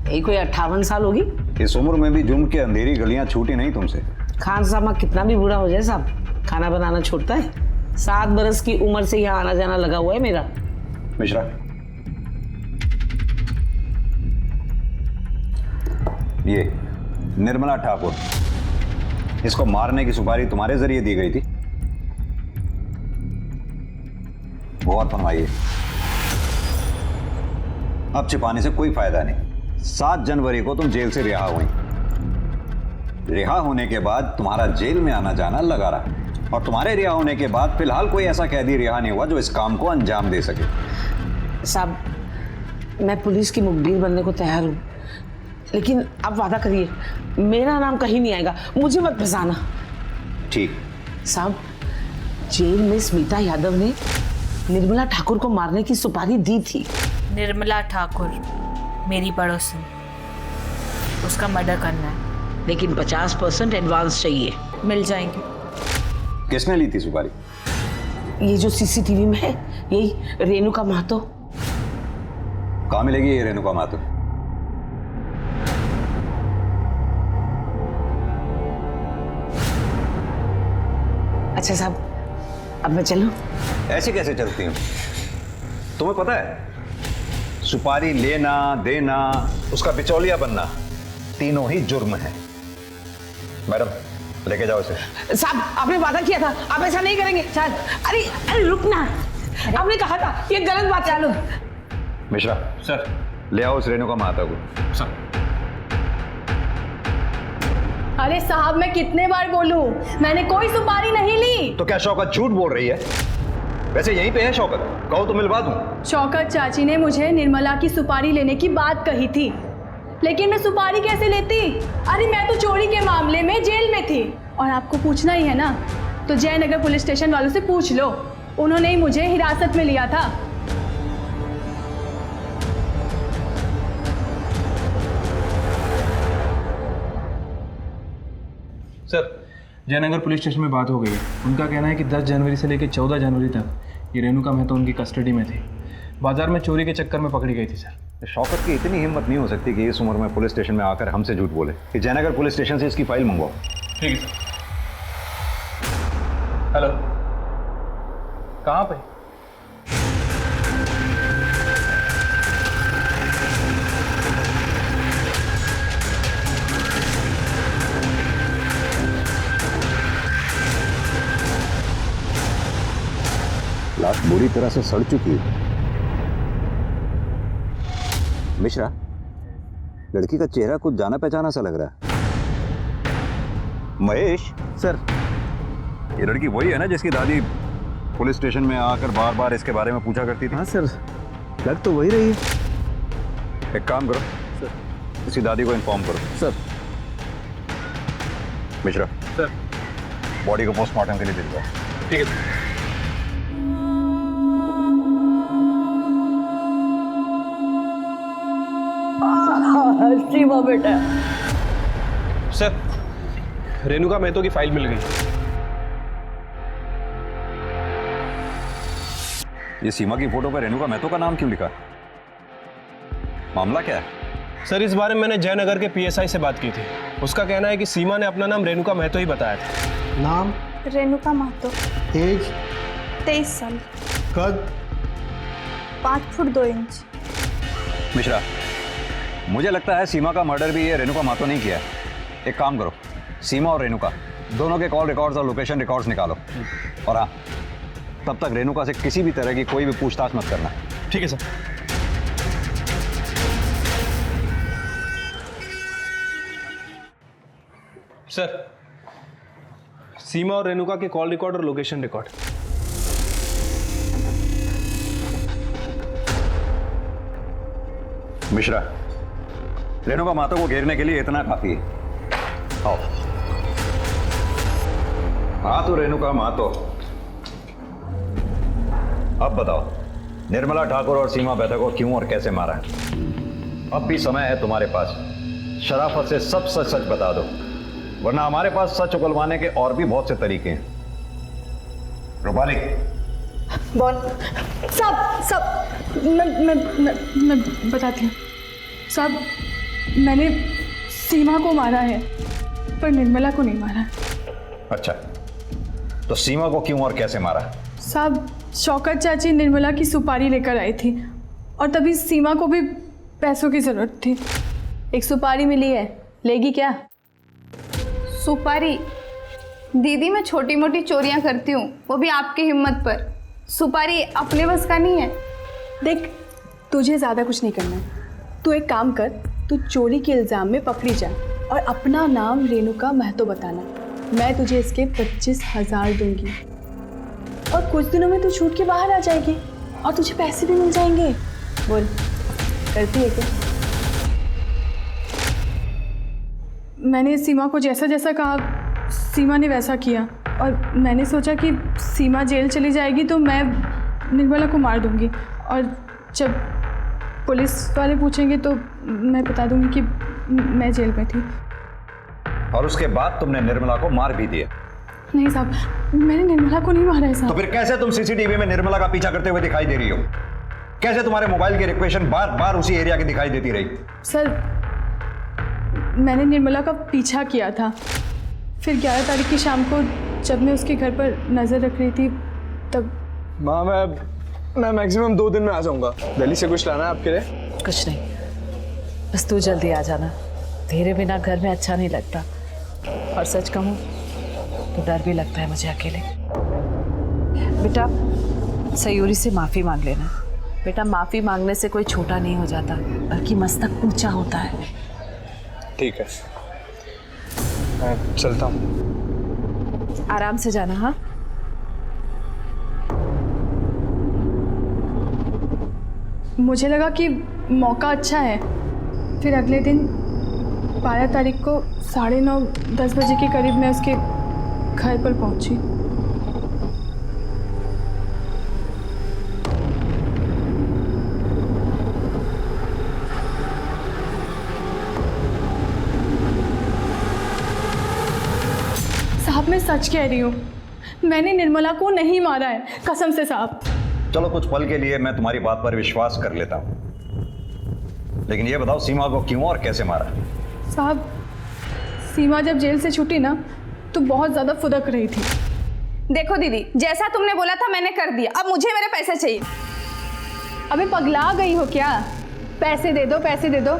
Speaker 18: यही कोई 58 साल होगी।
Speaker 5: इस उम्र में भी जुर्म की अंधेरी गलियां छूटी नहीं तुमसे।
Speaker 18: खान साहब कितना भी बूढ़ा हो जाए साहब, खाना बनाना छोड़ता है। 7 बरस की उम्र से यहाँ आना जाना लगा हुआ है मेरा।
Speaker 5: मिश्रा, ये निर्मला ठाकुर, इसको मारने की सुपारी तुम्हारे जरिए दी गई थी? गौर फरमाइए, अब छिपाने से कोई फायदा नहीं। 7 जनवरी को तुम जेल से रिहा हुई। रिहा होने के बाद तुम्हारा जेल में आना जाना लगा रहा, और तुम्हारे रिहा होने के बाद फिलहाल कोई ऐसा कैदी रिहा नहीं हुआ जो इस काम को अंजाम दे सके।
Speaker 18: साहब, मैं पुलिस की मुखबिर बनने को तैयार हूँ, लेकिन आप वादा करिए मेरा नाम कहीं नहीं आएगा, मुझे मत फंसाना।
Speaker 5: ठीक।
Speaker 18: साहब, जेल में स्मिता यादव ने निर्मला ठाकुर को मारने की सुपारी दी थी।
Speaker 12: निर्मला ठाकुर मेरी पड़ोसन, उसका मर्डर करना है।
Speaker 18: लेकिन 50% एडवांस चाहिए।
Speaker 12: मिल जाएंगे।
Speaker 5: किसने ली थी सुपारी?
Speaker 18: ये जो सीसीटीवी में है, यही रेणुका महतो।
Speaker 5: कहाँ मिलेगी ये रेणुका महतो?
Speaker 18: अच्छा साहब, अब मैं चलूं?
Speaker 5: ऐसे कैसे चलती हूँ? तुम्हें पता है, सुपारी लेना देना, उसका बिचौलिया बनना, तीनों ही जुर्म है। मैडम, लेके जाओ इसे।
Speaker 18: साहब, आपने वादा किया था, आप ऐसा नहीं करेंगे। शायद अरे अरे रुकना, आपने कहा था, ये गलत बात है। लो
Speaker 5: मिश्रा सर, ले आओ उस रेणुका महतो को। सर।
Speaker 13: अरे साहब, मैं कितने बार बोलूं, मैंने कोई सुपारी नहीं ली।
Speaker 5: तो क्या शौकत झूठ बोल रही है? वैसे यहीं पे है शौकत, कहो तो मिलवा दूं।
Speaker 13: शौकत चाची ने मुझे निर्मला की सुपारी लेने की बात कही थी, लेकिन मैं सुपारी कैसे लेती? अरे मैं तो चोरी के मामले में जेल में थी, और आपको पूछना ही है ना, तो जयनगर पुलिस स्टेशन वालों से पूछ लो, उन्होंने ही मुझे हिरासत में लिया था।
Speaker 8: सर, जयनगर पुलिस स्टेशन में बात हो गई है। उनका कहना है कि 10 जनवरी से लेकर 14 जनवरी तक ये रेणुका महतो उनकी कस्टडी में थी। बाजार में चोरी के चक्कर में पकड़ी गई थी सर।
Speaker 5: शौकत की इतनी हिम्मत नहीं हो सकती कि इस उम्र में पुलिस स्टेशन में आकर हमसे झूठ बोले कि जयनगर पुलिस स्टेशन से इसकी फाइल मंगवाओ।
Speaker 8: ठीक है सर। हेलो, कहाँ पे?
Speaker 5: लाश बुरी तरह से सड़ चुकी है। मिश्रा, लड़की का चेहरा कुछ जाना पहचाना सा लग रहा है। महेश सर, ये लड़की वही है ना जिसकी दादी पुलिस स्टेशन में आकर बार बार इसके बारे में पूछा करती थी?
Speaker 6: हाँ सर, लग तो वही रही है।
Speaker 5: एक काम करो सर, इसकी दादी को इन्फॉर्म करो।
Speaker 6: सर।
Speaker 5: मिश्रा
Speaker 8: सर,
Speaker 5: बॉडी को पोस्टमार्टम के लिए दे दो।
Speaker 8: ठीक है।
Speaker 7: सीमा बेटा।
Speaker 8: सर, रेणुका महतो की फाइल मिल गई।
Speaker 5: ये सीमा की फोटो पर रेणुका महतो का नाम क्यों लिखा? मामला क्या है?
Speaker 8: सर, इस बारे में मैंने जयनगर के पीएसआई से बात की थी। उसका कहना है कि सीमा ने अपना नाम रेणुका महतो ही बताया था।
Speaker 9: नाम?
Speaker 13: रेणुका महतो।
Speaker 9: एज?
Speaker 13: 23 साल।
Speaker 9: कद?
Speaker 13: 5 फुट 2 इंच।
Speaker 5: मिश्रा, मुझे लगता है सीमा का मर्डर भी ये रेणुका महतो नहीं किया है। एक काम करो, सीमा और रेणुका दोनों के कॉल रिकॉर्ड्स और लोकेशन रिकॉर्ड्स निकालो, और हाँ, तब तक रेणुका से किसी भी तरह की कोई भी पूछताछ मत करना।
Speaker 8: ठीक है सर। सर, सीमा और रेणुका के कॉल रिकॉर्ड और लोकेशन रिकॉर्ड।
Speaker 5: मिश्रा, रेणुका महतो को घेरने के लिए इतना काफी है। आओ। हाँ तो रेणुका महतो, अब बताओ, निर्मला ठाकुर और सीमा बेटा को क्यों और कैसे मारा है? अब भी समय है तुम्हारे पास, शराफत से सब सच सच बता दो, वरना हमारे पास सच उगलवाने के और भी बहुत से तरीके हैं। रूपाली,
Speaker 13: बोल। सब मैं बताती हूँ। सब, मैंने सीमा को मारा है, पर निर्मला को नहीं मारा।
Speaker 5: अच्छा, तो सीमा को क्यों और कैसे मारा?
Speaker 13: साहब, शौकत चाची निर्मला की सुपारी लेकर आई थी, और तभी सीमा को भी पैसों की जरूरत थी। एक सुपारी मिली है, लेगी क्या?
Speaker 17: सुपारी? दीदी, मैं छोटी मोटी चोरियां करती हूँ, वो भी आपकी हिम्मत पर। सुपारी अपने बस का नहीं है।
Speaker 13: देख, तुझे ज़्यादा कुछ नहीं करना है। तू एक काम कर, तू चोरी के इल्ज़ाम में पकड़ी जा और अपना नाम रेणुका महतो बताना। मैं तुझे इसके 25,000 दूंगी, और कुछ दिनों में तू छूट के बाहर आ जाएगी और तुझे पैसे भी मिल जाएंगे। बोल, करती है क्या? मैंने सीमा को जैसा जैसा कहा, सीमा ने वैसा किया।
Speaker 19: और मैंने सोचा कि सीमा जेल चली जाएगी तो मैं निर्मला को मार दूंगी, और जब पुलिस वाले पूछेंगे तो मैं बता दूंगी कि मैं जेल में थी।
Speaker 5: और उसके बाद तुमने निर्मला को मार भी दिया?
Speaker 19: नहीं साहब, मैंने निर्मला को नहीं मारा है साहब।
Speaker 5: तो फिर कैसे तुम सीसीटीवी में निर्मला का पीछा करते हुए दिखाई दे रही हो? कैसे तुम्हारे मोबाइल की रिक्वेशन बार बार उसी एरिया की दिखाई देती रही?
Speaker 19: सर, मैंने निर्मला का पीछा किया था, फिर 11 तारीख की शाम को जब मैं उसके घर पर नज़र रख रही थी तब।
Speaker 9: माँ, मैं मैक्सिमम 2 दिन में आ जाऊंगा। दिल्ली से कुछ लाना है आपके लिए?
Speaker 12: कुछ नहीं, बस तू जल्दी आ जाना। तेरे बिना घर में अच्छा नहीं लगता, और सच कहूँ तो डर भी लगता है मुझे अकेले। बेटा, सयूरी से माफ़ी मांग लेना। बेटा, माफ़ी मांगने से कोई छोटा नहीं हो जाता, बल्कि मस्तक ऊंचा होता है।
Speaker 9: ठीक है, मैं चलता हूँ।
Speaker 12: आराम से जाना। हाँ,
Speaker 19: मुझे लगा कि मौका अच्छा है, फिर अगले दिन 12 तारीख को 9:30-10 बजे के करीब मैं उसके घर पर पहुंची। साहब, मैं सच कह रही हूँ, मैंने निर्मला को नहीं मारा है, कसम से साहब।
Speaker 5: चलो, कुछ पल के लिए मैं तुम्हारी बात पर विश्वास कर लेता हूँ, लेकिन ये बताओ सीमा को क्यों और कैसे मारा?
Speaker 19: साहब, सीमा जब जेल से छूटी ना तो बहुत ज़्यादा फुदक रही थी।
Speaker 4: देखो दीदी, जैसा तुमने बोला था मैंने कर दिया, अब मुझे मेरे पैसे चाहिए।
Speaker 19: अबे पगला गई हो क्या? पैसे दे दो, पैसे दे दो।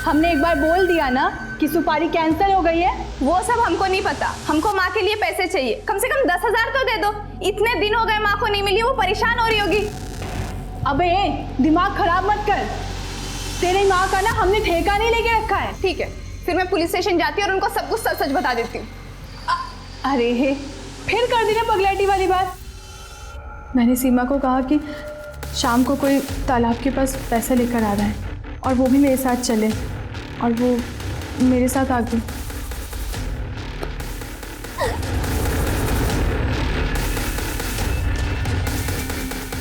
Speaker 19: हमने एक बार बोल दिया ना कि सुपारी कैंसिल हो गई है।
Speaker 4: वो सब हमको नहीं पता, हमको माँ के लिए पैसे चाहिए। कम से कम 10,000 तो दे दो। इतने दिन हो गए माँ को नहीं मिली, वो परेशान हो रही होगी।
Speaker 19: अबे दिमाग खराब मत कर, तेरी माँ का ना हमने ठेका नहीं लेके रखा है।
Speaker 4: ठीक है, फिर मैं पुलिस स्टेशन जाती हूँ और उनको सब कुछ सच सच बता देती हूँ।
Speaker 19: अरे हे, फिर कर दी ना पगलैटी वाली बात। मैंने सीमा को कहा कि शाम को कोई तालाब के पास पैसा लेकर आ रहा है और वो भी मेरे साथ चले, और वो मेरे साथ आ गई।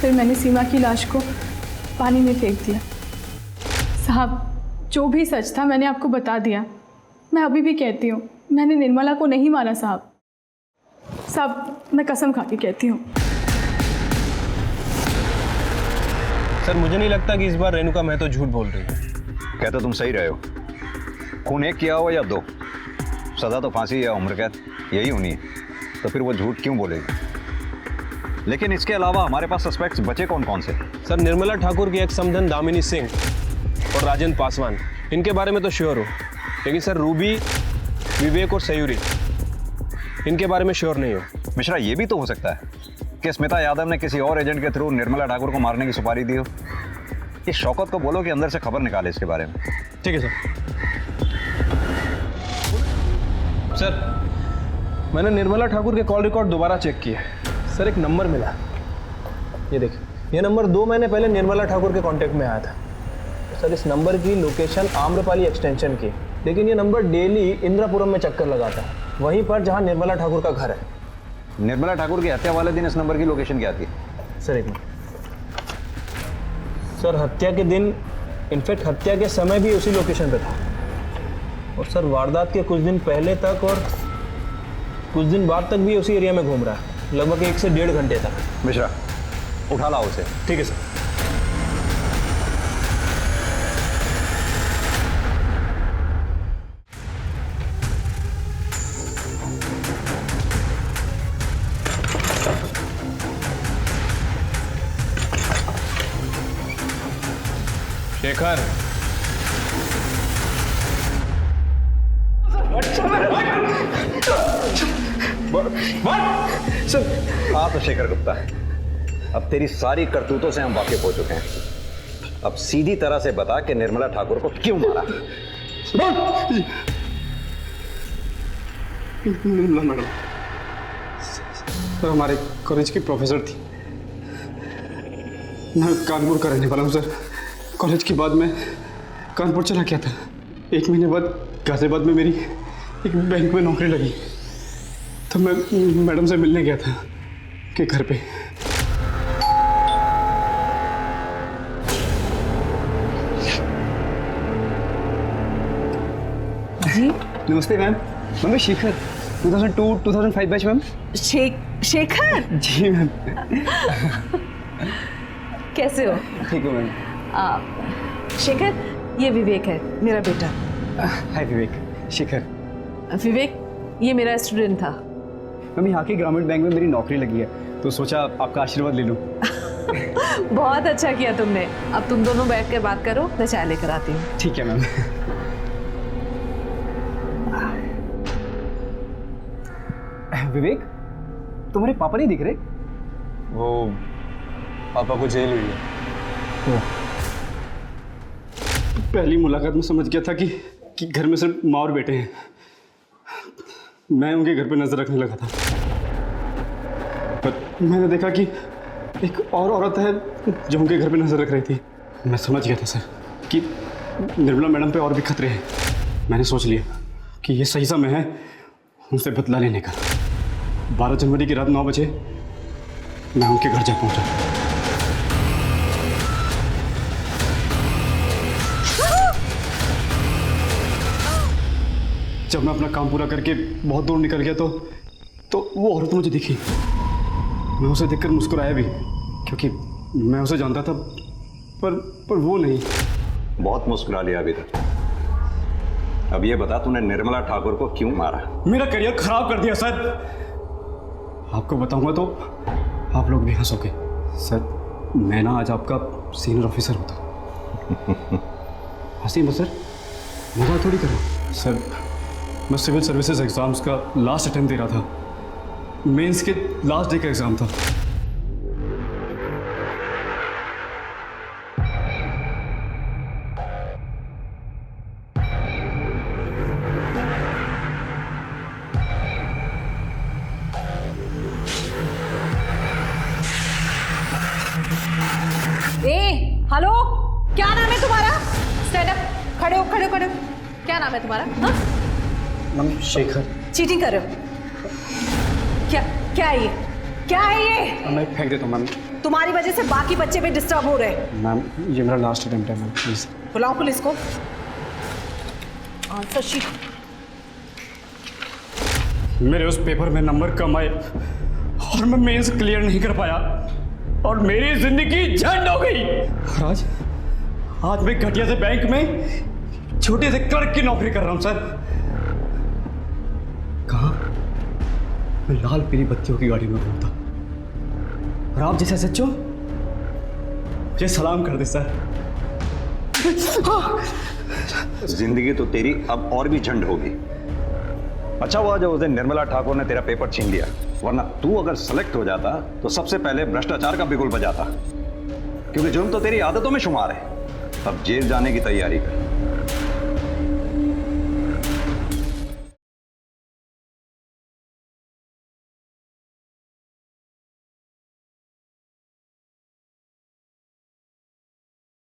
Speaker 19: फिर मैंने सीमा की लाश को पानी में फेंक दिया। साहब, जो भी सच था मैंने आपको बता दिया। मैं अभी भी कहती हूँ, मैंने निर्मला को नहीं मारा साहब। साहब, मैं कसम खा के कहती हूँ।
Speaker 8: सर, मुझे नहीं लगता कि इस बार रेणुका महतो झूठ बोल रही है।
Speaker 5: कहते तुम सही रहे हो। खून एक किया हो या 2, सजा तो फांसी या उम्र कैद यही होनी है, तो फिर वो झूठ क्यों बोलेगी? लेकिन इसके अलावा हमारे पास सस्पेक्ट्स बचे कौन कौन से?
Speaker 8: सर, निर्मला ठाकुर की एक समधन दामिनी सिंह और राजेंद्र पासवान, इनके बारे में तो श्योर हो, लेकिन सर रूबी, विवेक और सयूरी, इनके बारे में श्योर नहीं हो।
Speaker 5: मिश्रा, ये भी तो हो सकता है कि स्मिता यादव ने किसी और एजेंट के थ्रू निर्मला ठाकुर को मारने की सुपारी दी हो। इस शौकत को बोलो कि अंदर से खबर निकाले इसके बारे में।
Speaker 8: ठीक है सर। सर, मैंने निर्मला ठाकुर के कॉल रिकॉर्ड दोबारा चेक किए। सर, एक नंबर मिला, ये देखिए, ये नंबर 2 महीने पहले निर्मला ठाकुर के कांटेक्ट में आया था। सर, इस नंबर की लोकेशन आम्रपाली एक्सटेंशन की, लेकिन ये नंबर डेली इंद्रापुरम में चक्कर लगाता है, वहीं पर जहां निर्मला ठाकुर का घर है।
Speaker 5: निर्मला ठाकुर की हत्या वाले दिन इस नंबर की लोकेशन क्या थी?
Speaker 8: सर, एक मिनट। सर, हत्या के दिन, इनफैक्ट हत्या के समय भी उसी लोकेशन पे था, और सर वारदात के कुछ दिन पहले तक और कुछ दिन बाद तक भी उसी एरिया में घूम रहा है, लगभग 1 से 1.5 घंटे तक।
Speaker 5: मिश्रा, उठा लाओ उसे।
Speaker 8: ठीक है सर। शेखर,
Speaker 5: हाँ तो शेखर गुप्ता, अब तेरी सारी करतूतों से हम वाकिफ हो चुके हैं। अब सीधी तरह से बता कि निर्मला ठाकुर को क्यों मारा?
Speaker 9: निर्मला मैडम सर हमारे कॉलेज की प्रोफेसर थी। मैं कानपुर का रहने वाला हूँ सर। कॉलेज के बाद मैं कानपुर चला गया था। 1 महीने बाद गाजियाबाद में मेरी एक बैंक में नौकरी लगी। तो मैं मैडम से मिलने गया था कि घर पे।
Speaker 12: जी
Speaker 1: नमस्ते मैम। मैम मैं Shekhar 2002-2005 batch ma'am.
Speaker 12: Shekhar
Speaker 1: ji ma'am.
Speaker 12: कैसे हो?
Speaker 1: ठीक हो मैम।
Speaker 12: शेखर, ये विवेक है, मेरा बेटा।
Speaker 1: हाय विवेक। शेखर।
Speaker 12: विवेक, ये मेरा स्टूडेंट था।
Speaker 1: मैम यहाँ के ग्रामीण बैंक में मेरी नौकरी लगी है, तो सोचा आपका आशीर्वाद ले लूँ।
Speaker 12: बहुत अच्छा किया तुमने। अब तुम दोनों बैठ कर बात करो, मैं चाय लेकर आती हूँ।
Speaker 1: ठीक है मैम। विवेक, तुम्हारे पापा नहीं दिख रहे?
Speaker 3: वो पापा को जेल हुई है।
Speaker 9: पहली मुलाकात में समझ गया था कि घर में सिर्फ माँ और बेटे हैं। मैं उनके घर पे नजर रखने लगा था, पर मैंने देखा कि एक और औरत है जो उनके घर पे नजर रख रही थी। मैं समझ गया था सर कि निर्मला मैडम पे और भी खतरे हैं। मैंने सोच लिया कि ये सही समय है उनसे बदला लेने का। 12 जनवरी की रात 9 बजे मैं उनके घर जा पहुंचा। जब मैं अपना काम पूरा करके बहुत दूर निकल गया तो वो औरत मुझे दिखी। मैं उसे देखकर मुस्कुराया भी, क्योंकि मैं उसे जानता था, पर वो नहीं।
Speaker 5: बहुत मुस्कुरा लिया अभी तक। अब ये बता, तूने निर्मला ठाकुर को क्यों मारा?
Speaker 9: मेरा करियर खराब कर दिया सर। आपको बताऊंगा तो आप लोग भी हंसोगे। सर, मैं ना आज आपका सीनियर ऑफिसर होता। हंसी मत सर, मजाक थोड़ी करो। सर, मैं सिविल सर्विसेज एग्जाम्स का लास्ट अटेम्प्ट दे रहा था। मेंस के लास्ट डे का एग्जाम था।
Speaker 12: हेलो, क्या नाम है तुम्हारा? स्टैंड अप, खड़े हो, खड़े हो, खड़े हो। क्या नाम है तुम्हारा? हाँ?
Speaker 9: मैम शेखर।
Speaker 12: चीटिंग कर रहे हो? क्या है ये? क्या है ये?
Speaker 9: मैं फेंक देता हूँ मैम।
Speaker 12: तुम्हारी वजह से बाकी बच्चे भी डिस्टर्ब हो रहे हैं।
Speaker 9: मैम ये मेरा लास्ट अटेम्प्ट है मैम, प्लीज।
Speaker 12: बुलाओ पुलिस को। Answer sheet.
Speaker 9: मेरे उस पेपर में नंबर कम आए और मैं मेंस क्लियर नहीं कर पाया और मेरी जिंदगी झंड हो गई। और आज मैं घटिया से बैंक में छोटे से क्लर्क की नौकरी कर रहा हूं सर। कहाँ? मैं लाल पीली बत्तियों की गाड़ी में घूमता और आप जैसे सच्चो मुझे सलाम कर दे सर।
Speaker 5: जिंदगी तो तेरी अब और भी झंड होगी। अच्छा हुआ जो उस दिन निर्मला ठाकुर ने तेरा पेपर छीन लिया, वरना तू अगर सेलेक्ट हो जाता तो सबसे पहले भ्रष्टाचार का बिगुल बजाता, क्योंकि जुर्म तो तेरी आदतों में शुमार है। अब जेल जाने की तैयारी कर।